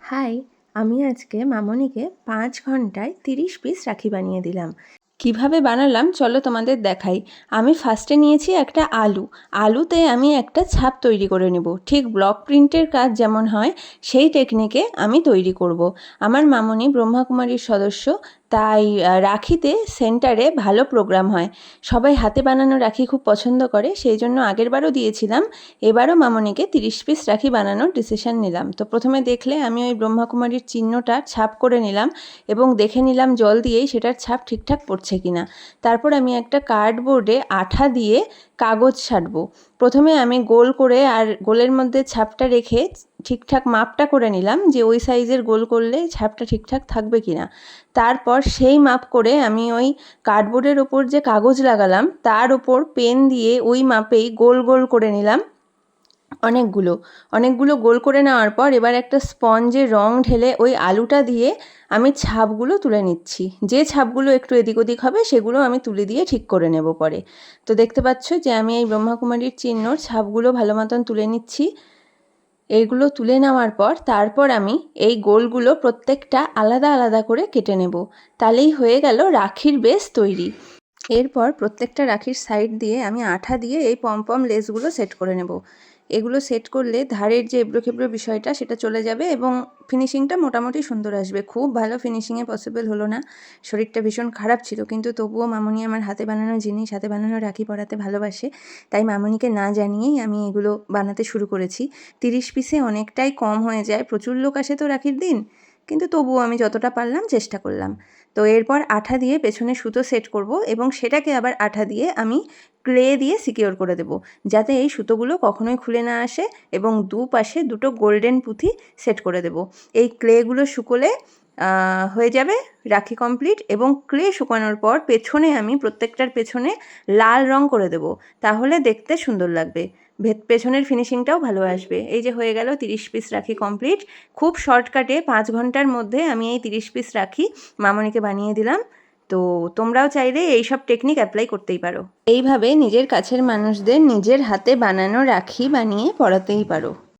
High, আমি আজকে মামনিকে ৫ ঘন্টায় ৩০ পিস রাখি বানিয়ে দিলাম। কিভাবে বানালাম চলো তোমাদের দেখাই। আমি ফার্স্টে নিয়েছি একটা আলুতে আমি একটা ছাপ তৈরি করে নেব। ঠিক ব্লক প্রিন্টের কাজ যেমন হয় সেই টেকনিকে আমি তৈরি করব। আমার মামনি ব্রহ্মাকুমারীর সদস্য, তাই রাখিতে সেন্টারে ভালো প্রোগ্রাম হয়। সবাই হাতে বানানো রাখি খুব পছন্দ করে, সেই জন্য আগেরবারও দিয়েছিলাম। এবারও মামনিকে ৩০ পিস রাখি বানানোর ডিসিশন নিলাম। তো প্রথমে দেখলে আমি ওই ব্রহ্মাকুমারীর চিহ্নটা ছাপ করে নিলাম এবং দেখে নিলাম জল দিয়েই সেটার ছাপ ঠিকঠাক পড়ছে কিনা। তারপর আমি একটা কার্ডবোর্ডে আঠা দিয়ে কাগজ ছাড়বো। প্রথমে আমি গোল করে আর গোলের মধ্যে ছাপটা রেখে ঠিকঠাক মাপটা করে নিলাম যে ওই সাইজের গোল করলে ছাপটা ঠিকঠাক থাকবে কিনা। তারপর সেই মাপ করে আমি ওই কার্ডবোর্ডের ওপর যে কাগজ লাগালাম তার ওপর পেন দিয়ে ওই মাপেই গোল গোল করে নিলাম। অনেকগুলো গোল করে নেওয়ার পর এবার একটা স্পঞ্জে রং ঢেলে ওই আলুটা দিয়ে আমি ছাপগুলো তুলে নিচ্ছি। যে ছাপগুলো একটু এদিক ওদিক হবে সেগুলো আমি তুলে দিয়ে ঠিক করে নেব পরে। তো দেখতে পাচ্ছ যে আমি এই ব্রহ্মাকুমারীর চিহ্নর ছাপগুলো ভালো মতন তুলে নিচ্ছি। এইগুলো তুলে নেওয়ার পর তারপর আমি এই গোলগুলো প্রত্যেকটা আলাদা আলাদা করে কেটে নেব। তাহলেই হয়ে গেল রাখির বেস তৈরি। এরপর প্রত্যেকটা রাখির সাইড দিয়ে আমি আঠা দিয়ে এই পম লেসগুলো সেট করে নেব। এগুলো সেট করলে ধারের যে এবড়ো খেবড়ো বিষয়টা সেটা চলে যাবে এবং ফিনিশিংটা মোটামুটি সুন্দর আসবে। খুব ভালো ফিনিশিংয়ে পসিবল হলো না, শরীরটা ভীষণ খারাপ ছিল, কিন্তু তবুও মামনি আমার হাতে বানানো জিনিস, হাতে বানানো রাখি পরাতে ভালোবাসে, তাই মামনিকে না জানিয়েই আমি এগুলো বানাতে শুরু করেছি। 30 পিসে অনেকটাই কম হয়ে যায়, প্রচুর লোক আসে তো রাখির দিন, কিন্তু তবুও আমি যতটা পারলাম চেষ্টা করলাম। তো এরপর আঠা দিয়ে পেছনে সুতো সেট করব এবং সেটাকে আবার আঠা দিয়ে আমি ক্লে দিয়ে সিকিওর করে দেব, যাতে এই সুতোগুলো কখনোই খুলে না আসে, এবং দুপাশে দুটো গোল্ডেন পুঁথি সেট করে দেব। এই ক্লেগুলো শুকোলে হয়ে যাবে রাখি কমপ্লিট। এবং ক্লে শুকানোর পর পেছনে আমি প্রত্যেকটার পেছনে লাল রং করে দেব, তাহলে দেখতে সুন্দর লাগবে, পেছনের ফিনিশিংটাও ভালো আসবে। এই যে হয়ে গেল 30 পিস রাখি কমপ্লিট। খুব শর্টকাটে 5 ঘন্টার মধ্যে আমি এই 30 পিস রাখি মামনিকে বানিয়ে দিলাম। তো তোমরাও চাইলে এইসব টেকনিক অ্যাপ্লাই করতেই পারো। এইভাবে নিজের কাছের মানুষদের নিজের হাতে বানানো রাখি বানিয়ে পরাতেই পারো।